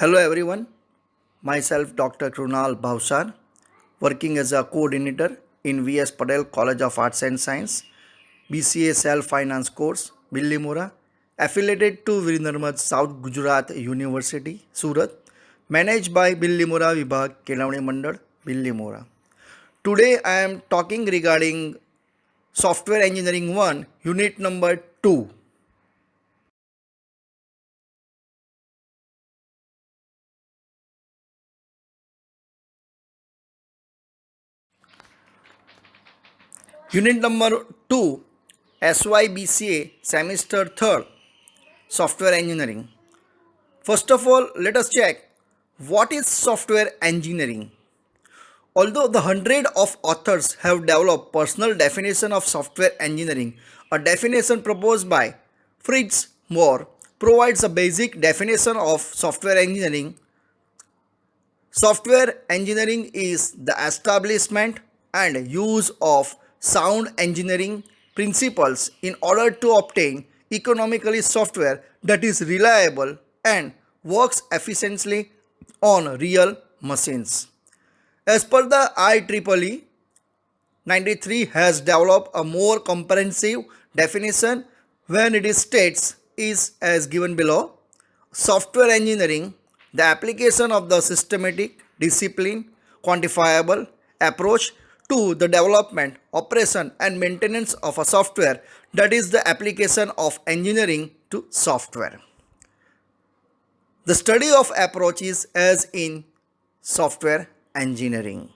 Hello everyone, myself Dr. Krunal Bhavsar, working as a coordinator in VS Patel College of Arts and Science, BCA Self Finance course, Billimora, affiliated to Virendra South Gujarat University, Surat, managed by Billimora Vibhag, Kelavani Mandal, Billimora. Today I am talking regarding Software Engineering 1, Unit number 2. Unit number 2, SYBCA, semester 3rd, Software Engineering. First of all, let us check what is software engineering. Although the hundred of authors have developed personal definition of software engineering, a definition proposed by Fritz Moore provides a basic definition of software engineering. Software engineering is the establishment and use of sound engineering principles in order to obtain economically software that is reliable and works efficiently on real machines. As per the IEEE 93 has developed a more comprehensive definition when it states is as given below. Software engineering, the application of the systematic, disciplined, quantifiable approach to the development, operation and maintenance of a software, that is the application of engineering to software. The study of approaches as in software engineering.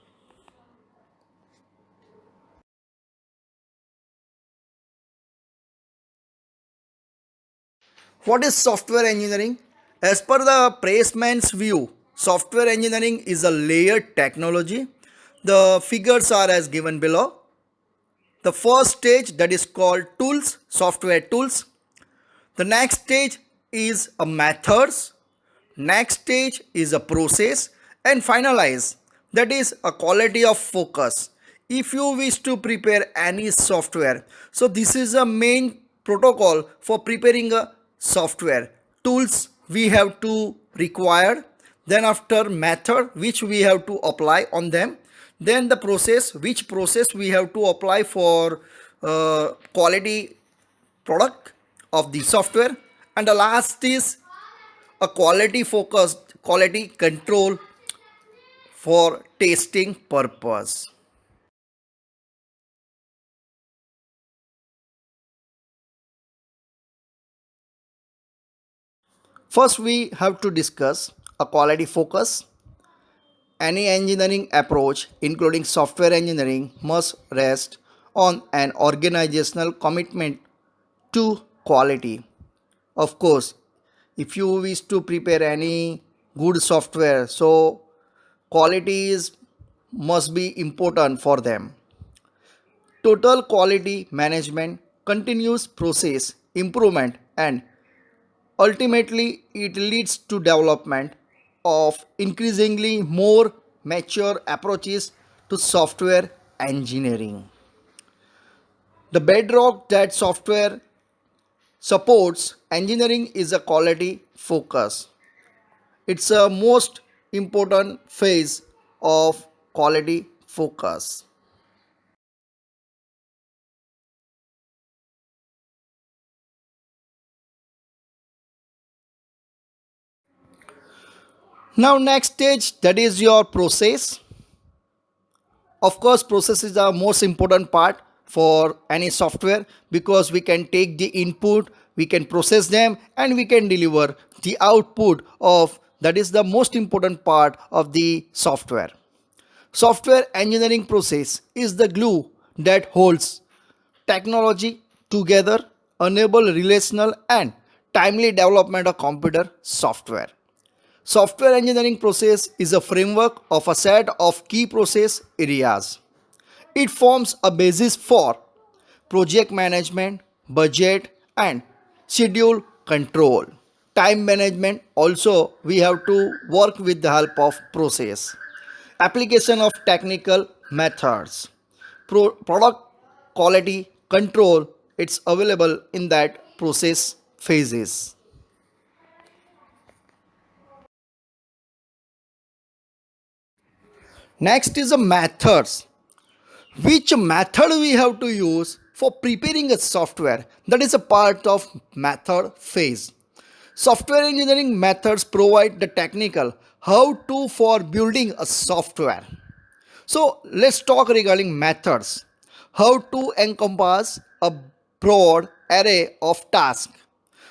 What is software engineering? As per the Pressman's view, software engineering is a layered technology. The figures are as given below. The first stage, that is called tools, software tools. The next stage is a methods. Next stage is a process, and finalize, that is a quality of focus. If you wish to prepare any software, so this is a main protocol for preparing a software. Tools we have to require, then after method which we have to apply on them, then the process, which process we have to apply for quality product of the software, and the last is a quality focused quality control for testing purpose. First we have to discuss a quality focus. Any engineering approach including software engineering must rest on an organizational commitment to quality. Of course, if you wish to prepare any good software, so quality is must be important for them. Total quality management, continuous process improvement, and ultimately it leads to development of increasingly more mature approaches to software engineering. The bedrock that software supports engineering is a quality focus. It's a most important phase of quality focus. Now next stage, that is your process. Of course, process is the most important part for any software because we can take the input, we can process them, and we can deliver the output of that is the most important part of the software. Software engineering process is the glue that holds technology together, enable relational and timely development of computer software. Software engineering process is a framework of a set of key process areas. It forms a basis for project management, budget, and schedule control. Time management also we have to work with the help of process. Application of technical methods. Product quality control, it's available in that process phases. Next is the methods. Which method we have to use for preparing a software? That is a part of method phase. Software engineering methods provide the technical how to for building a software. So let's talk regarding methods. How to encompass a broad array of tasks.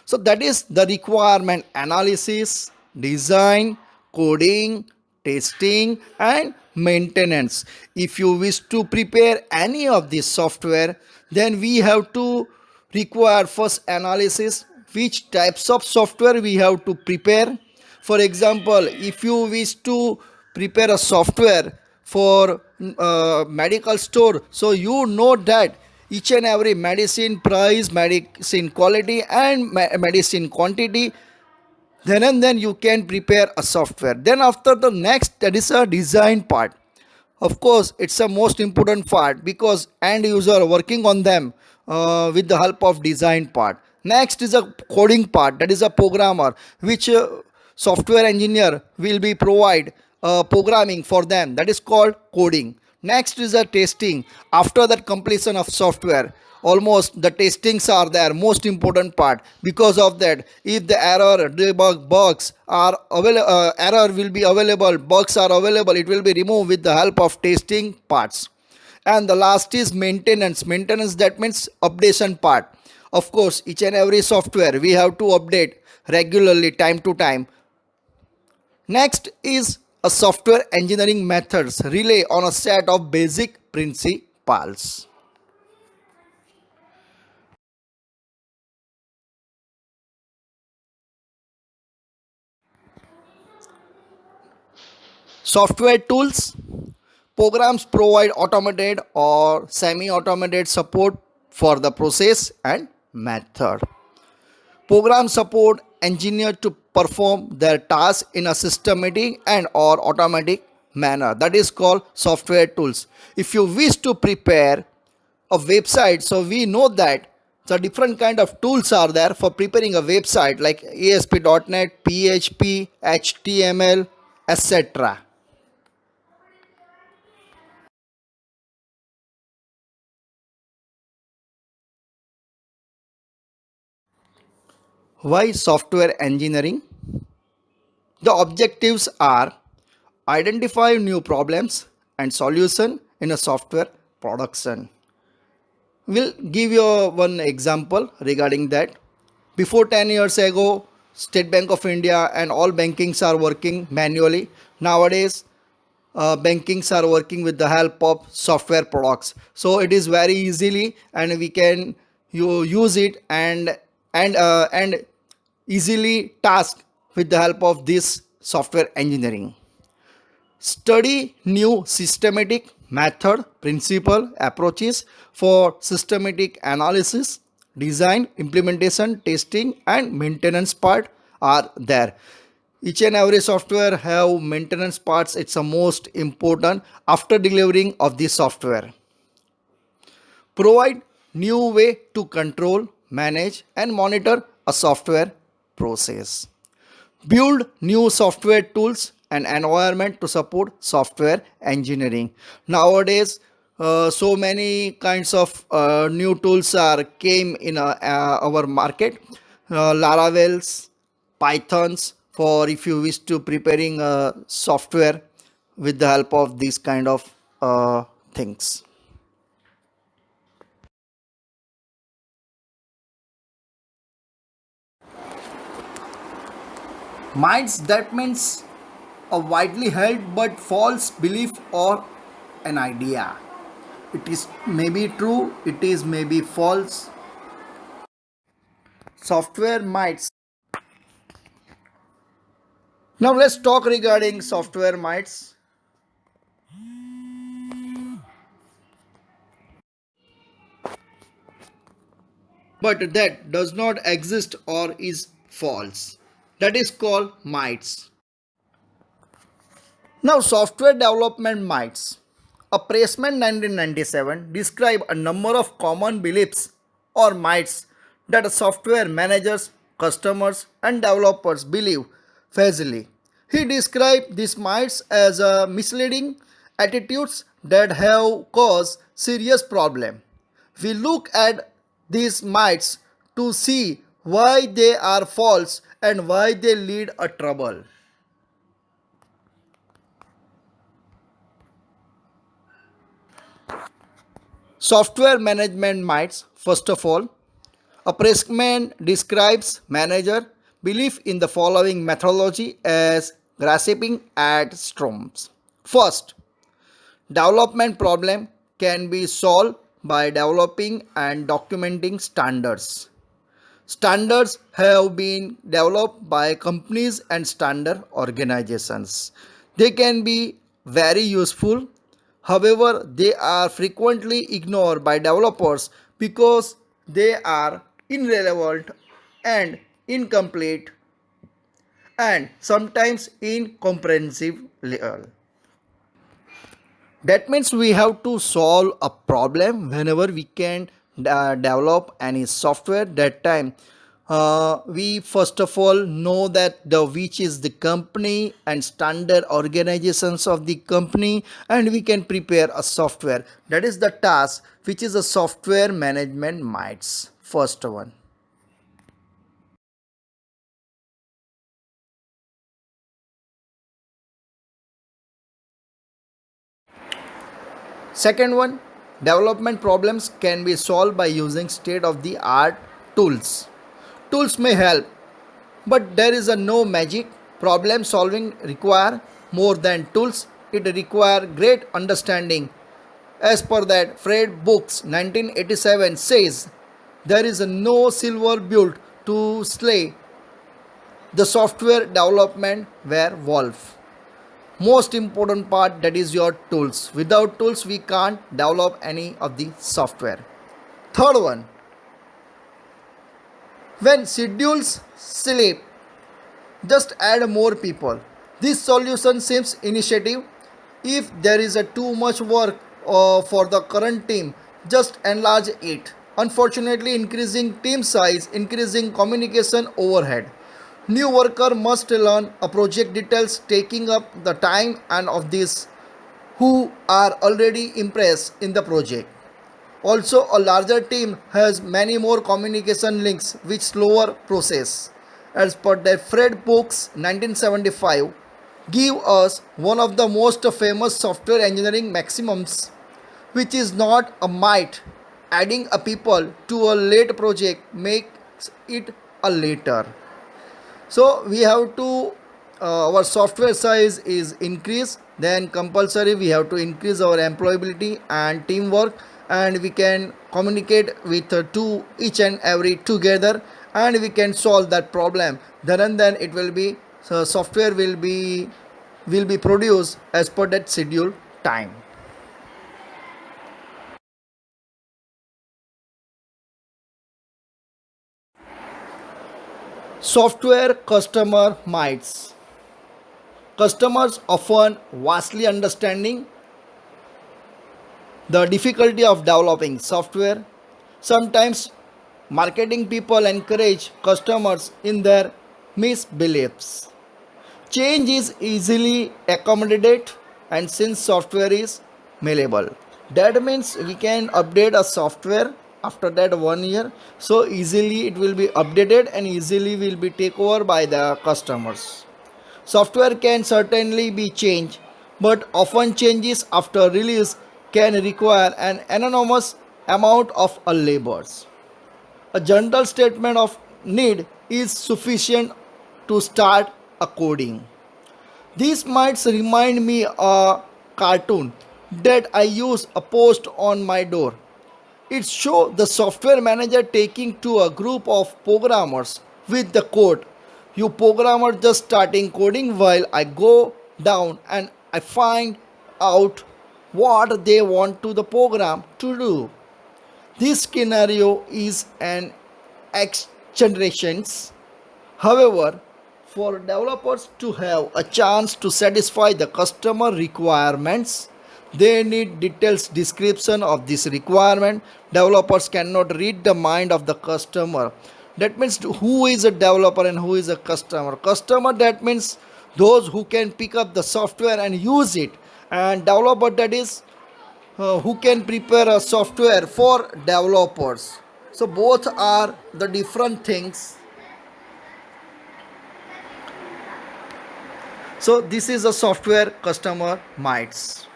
So that is the requirement analysis, design, coding, testing and maintenance. If you wish to prepare any of this software, then we have to require first analysis which types of software we have to prepare. For example, if you wish to prepare a software for medical store, so you know that each and every medicine price, medicine quality and medicine quantity, then and then you can prepare a software. Then after the next, that is a design part. Of course it's a most important part because end user working on them with the help of design part. Next is a coding part, that is a programmer which software engineer will be provide programming for them, that is called coding. Next is a testing. After that completion of software, almost the testings are there most important part. Because of that, if the error debug bugs are available, error will be available, bugs are available, it will be removed with the help of testing parts. And the last is maintenance. Maintenance, that means updation part. Of course each and every software we have to update regularly, time to time. Next is a software engineering methods rely on a set of basic principles. Software tools. Programs provide automated or semi-automated support for the process and method. Programs support engineers to perform their tasks in a systematic and or automatic manner. That is called software tools. If you wish to prepare a website, so we know that the different kind of tools are there for preparing a website like ASP.NET, PHP, HTML, etc. Why software engineering? The objectives are identify new problems and solution in a software production. We'll give you one example regarding that. Before 10 years ago, State Bank of India and all bankings are working manually. Nowadays, bankings are working with the help of software products. So it is very easily and we can use it and easily task with the help of this software engineering. Study new systematic method, principle, approaches for systematic analysis, design, implementation, testing and maintenance part are there. Each and every software have maintenance parts. It's the most important after delivering of the software. Provide new way to control, manage and monitor a software process. Build new software tools and environment to support software engineering. Nowadays so many kinds of new tools are came in our market. Laravels, Pythons, for if you wish to preparing a software with the help of these kind of things. Minds, that means a widely held but false belief or an idea. It is maybe true, it is maybe false. Software mites. Now let's talk regarding software mites. But that does not exist or is false. That is called mites. Now software development mites. A Pressman 1997 described a number of common beliefs or mites that software managers, customers and developers believe falsely. He described these mites as misleading attitudes that have caused serious problem. We look at these myths to see why they are false and why they lead a trouble. Software management myths. First of all, a Pressman describes manager belief in the following methodology as grasping at straws. First, development problem can be solved by developing and documenting standards. Standards have been developed by companies and standard organizations. They can be very useful. However, they are frequently ignored by developers because they are irrelevant and incomplete and sometimes incomprehensible. That means we have to solve a problem whenever we can develop any software. That time we first of all know that the which is the company and standard organizations of the company, and we can prepare a software. That is the task which is a software management myths. First one. Second one, development problems can be solved by using state of the art tools. Tools may help, but there is a no magic. Problem solving require more than tools. It require great understanding. As per that, Fred Books 1987 says there is a no silver bullet to slay the software development were wolf. Most important part, that is your tools. Without tools we can't develop any of the software. Third one, when schedules slip, just add more people. This solution seems initiative. If there is a too much work for the current team, just enlarge it. Unfortunately, increasing team size, increasing communication overhead. New worker must learn a project details, taking up the time and of this who are already impressed in the project. Also, a larger team has many more communication links which slower process. As per the Fred Books 1975, give us one of the most famous software engineering maxims, which is not a might. Adding a people to a late project makes it a later. So we have to our software size is increased, then compulsory we have to increase our employability and teamwork, and we can communicate with two each and every together, and we can solve that problem. Then and then it will be, so software will be produced as per that schedule time. Software customer myths. Customers often vastly understanding the difficulty of developing software. Sometimes marketing people encourage customers in their misbeliefs. Change is easily accommodated, and since software is malleable, that means we can update a software after that 1 year, so easily it will be updated and easily will be taken over by the customers. Software can certainly be changed, but often changes after release can require an enormous amount of labors. A general statement of need is sufficient to start a coding. These might remind me a cartoon that I use a post on my door. It shows the software manager taking to a group of programmers with the code. You programmer just starting coding while I go down and I find out what they want to the program to do. This scenario is an X generations. However, for developers to have a chance to satisfy the customer requirements, they need detailed description of this requirement. Developers cannot read the mind of the customer. That means who is a developer and who is a customer. Customer, that means those who can pick up the software and use it, and developer, that is who can prepare a software for developers. So both are the different things. So this is a software customer minds.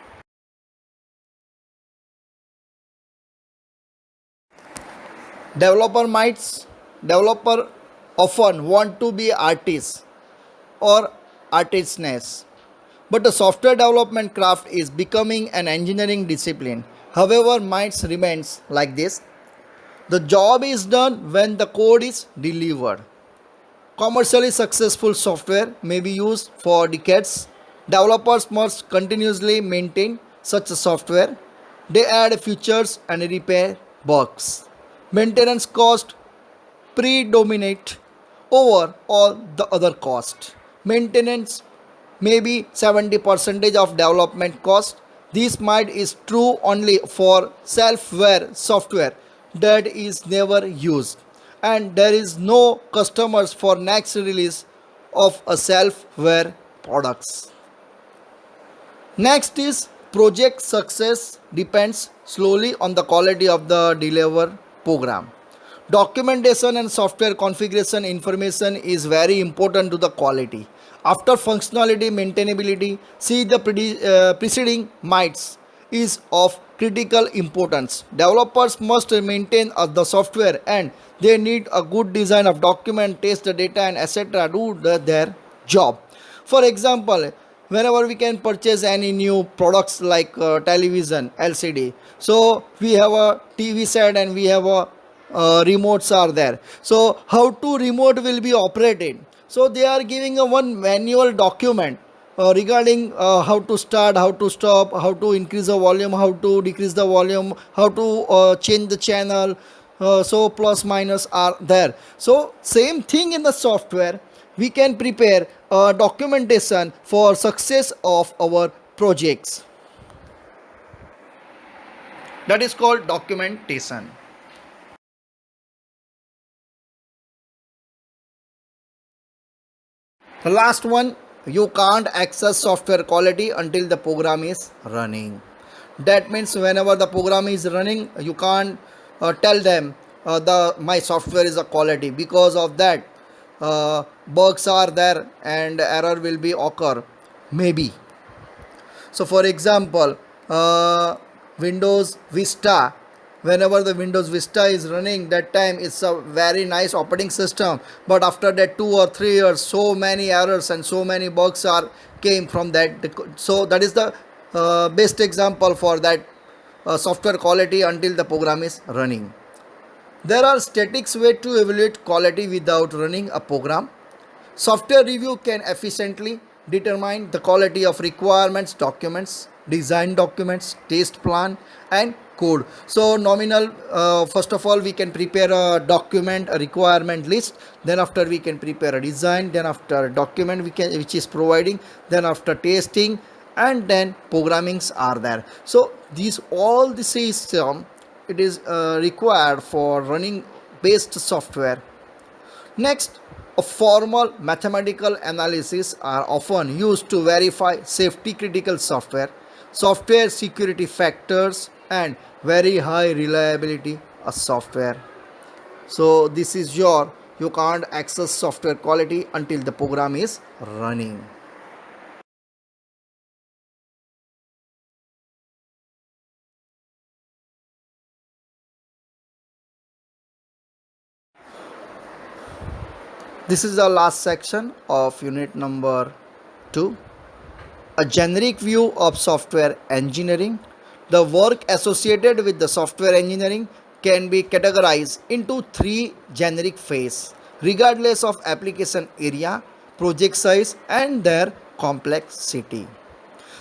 Developer minds. Developer often want to be artists or artistness. But the software development craft is becoming an engineering discipline. However, minds remains like this. The job is done when the code is delivered. Commercially successful software may be used for decades. Developers must continuously maintain such a software. They add features and repair bugs. Maintenance cost predominate over all the other cost. Maintenance may be 70% of development cost. This might is true only for self-aware software that is never used, and there is no customers for next release of a self-aware products. Next is project success depends slowly on the quality of the delivered program. Documentation and software configuration information is very important to the quality. After functionality maintainability, see the preceding mites is of critical importance. Developers must maintain the software and they need a good design of document, test the data and etc. do their job. For example, whenever we can purchase any new products like television LCD, so we have a TV set and we have a remotes are there. So how to remote will be operated, so they are giving a one manual document regarding how to start, how to stop, how to increase the volume, how to decrease the volume, how to change the channel. So plus minus are there. So same thing in the software, we can prepare documentation for success of our projects. That is called documentation. The last one, you can't access software quality until the program is running. That means whenever the program is running, you can't tell them the my software is a quality, because of that bugs are there and error will be occur maybe. So for example, Windows Vista, whenever the Windows Vista is running, that time it's a very nice operating system, but after that 2 or 3 years, so many errors and so many bugs are came from that. So that is the best example for that software quality until the program is running. There are statics way to evaluate quality without running a program. Software review can efficiently determine the quality of requirements documents, design documents, test plan, and code. So nominal, first of all we can prepare a document, a requirement list, then after we can prepare a design, then after document we can which is providing, then after testing, and then programmings are there. So these all the system, it is required for running based software. Next, a formal mathematical analysis are often used to verify safety critical software, software security factors, and very high reliability of software. So this is your, you can't access software quality until the program is running. This is the last section of unit number 2. A generic view of software engineering. The work associated with the software engineering can be categorized into 3 generic phases regardless of application area, project size, and their complexity.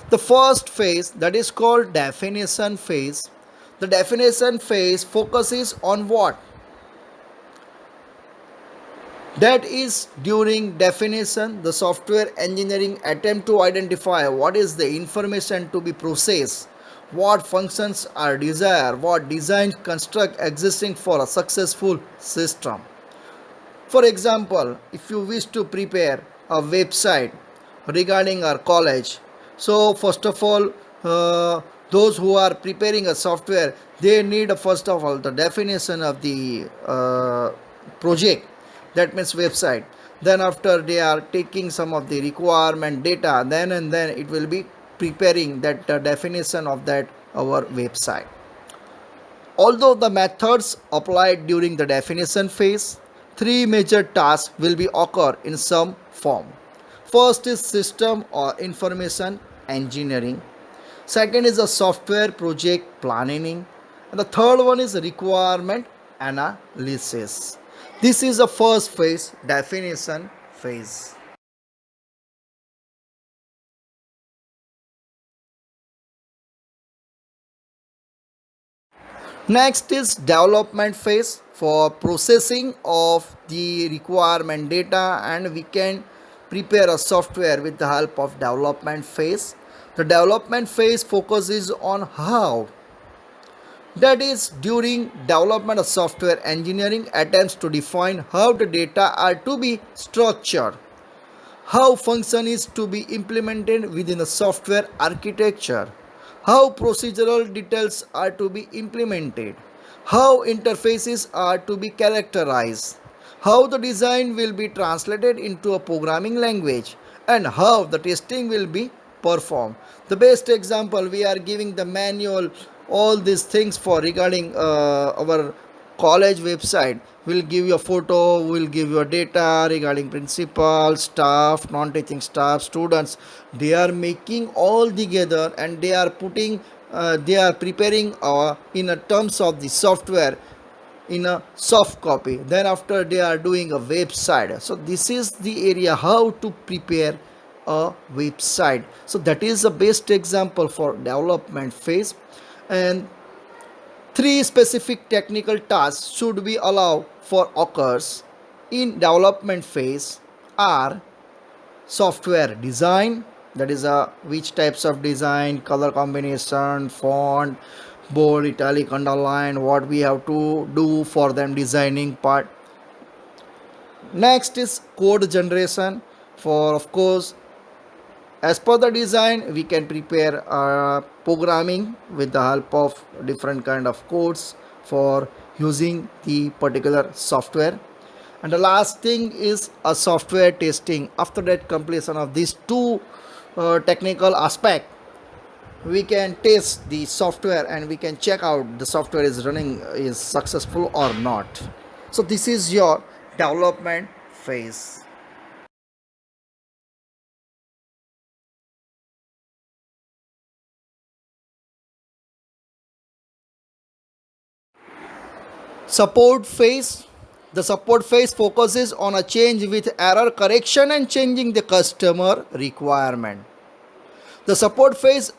The first phase, that is called definition phase. The definition phase focuses on what? That is, during definition, the software engineering attempt to identify what is the information to be processed, what functions are desired, what design construct existing for a successful system. For example, if you wish to prepare a website regarding our college, so first of all uh, those who are preparing a software, they need first of all the definition of the project, that means website. Then after they are taking some of the requirement data, then and then it will be preparing that definition of that our website. Although the methods applied during the definition phase, three major tasks will be occur in some form. First is system or information engineering. Second is the software project planning. And the third one is requirement analysis. This is the first phase, definition phase. Next is development phase for processing of the requirement data, and we can prepare a software with the help of development phase. The development phase focuses on how, that is during development of software engineering attempts to define how the data are to be structured, how function is to be implemented within the software architecture, how procedural details are to be implemented, how interfaces are to be characterized, how the design will be translated into a programming language, and how the testing will be performed. The best example we are giving the manual, all these things for regarding our college website will give you a photo, will give you a data regarding principal, staff, non-teaching staff, students. They are making all together and they are putting, they are preparing in a terms of the software in a soft copy. Then after they are doing a website. So this is the area how to prepare a website. So that is the best example for development phase. And three specific technical tasks should be allowed for occurs in development phase are software design, that is which types of design, color combination, font, bold, italic, underline, what we have to do for them designing part. Next is code generation, for of course as per the design we can prepare programming with the help of different kind of codes for using the particular software. And the last thing is a software testing. After that completion of these two technical aspect, we can test the software and we can check out the software is running is successful or not. So this is your development phase. Support phase. The support phase focuses on a change with error correction and changing the customer requirement. The support phase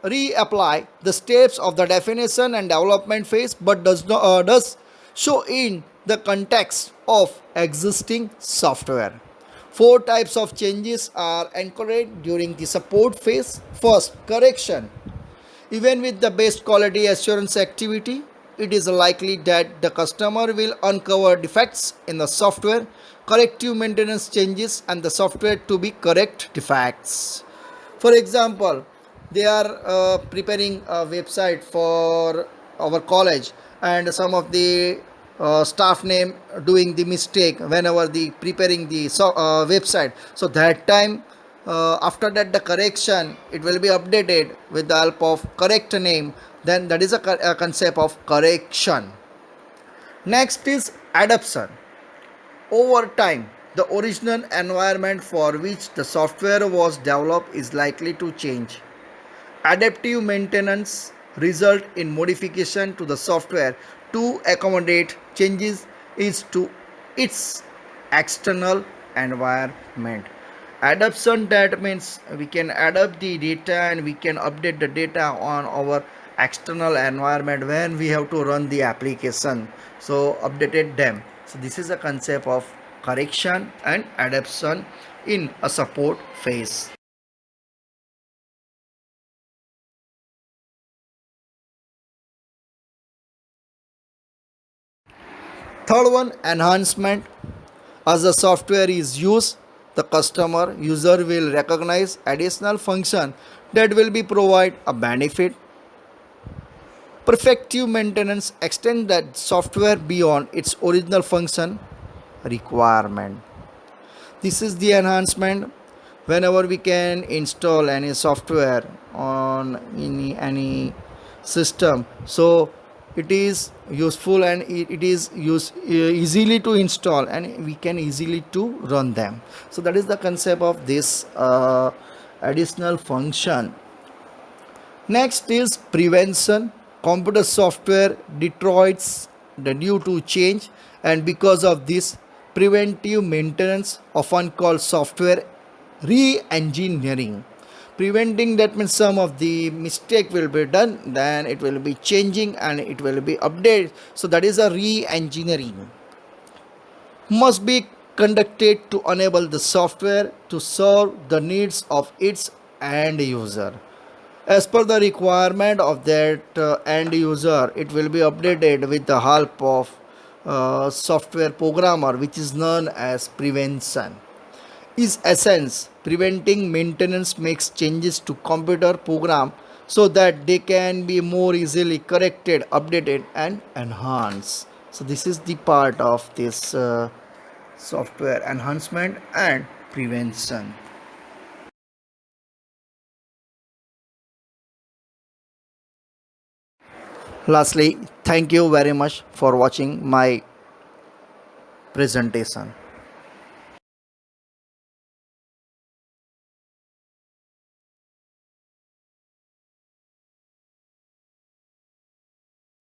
reapply the steps of the definition and development phase but does show in the context of existing software. Four types of changes are encouraged during the support phase. First, correction. Even with the best quality assurance activity, it is likely that the customer will uncover defects in the software, corrective maintenance changes, and the software to be correct defects. For example, they are preparing a website for our college, and some of the staff name doing the mistake whenever the preparing the website. So that time, after that the correction it will be updated with the help of correct name. Then that is a concept of correction. Next is adoption. Over time, the original environment for which the software was developed is likely to change. Adaptive maintenance result in modification to the software to accommodate changes is to its external environment. Adoption, that means we can adapt the data and we can update the data on our external environment when we have to run the application. So updated them. So this is a concept of correction and adaptation in a support phase. Third one, enhancement. As the software is used, the customer user will recognize additional function that will be provide a benefit. Perfective maintenance extend that software beyond its original function requirement. This is the enhancement. Whenever we can install any software on any system, so it is useful and it is easily to install and we can easily to run them. So that is the concept of this additional function. Next is prevention. Computer software deteriorates due to change, and because of this, preventive maintenance, often called software re-engineering. Preventing, that means some of the mistake will be done, then it will be changing and it will be updated. So that is a re-engineering. Must be conducted to enable the software to serve the needs of its end user. As per the requirement of that end user, it will be updated with the help of software programmer, which is known as prevention. Is essence preventing maintenance makes changes to computer program so that they can be more easily corrected, updated and enhanced. So this is the part of this software enhancement and prevention. Lastly, thank you very much for watching my presentation.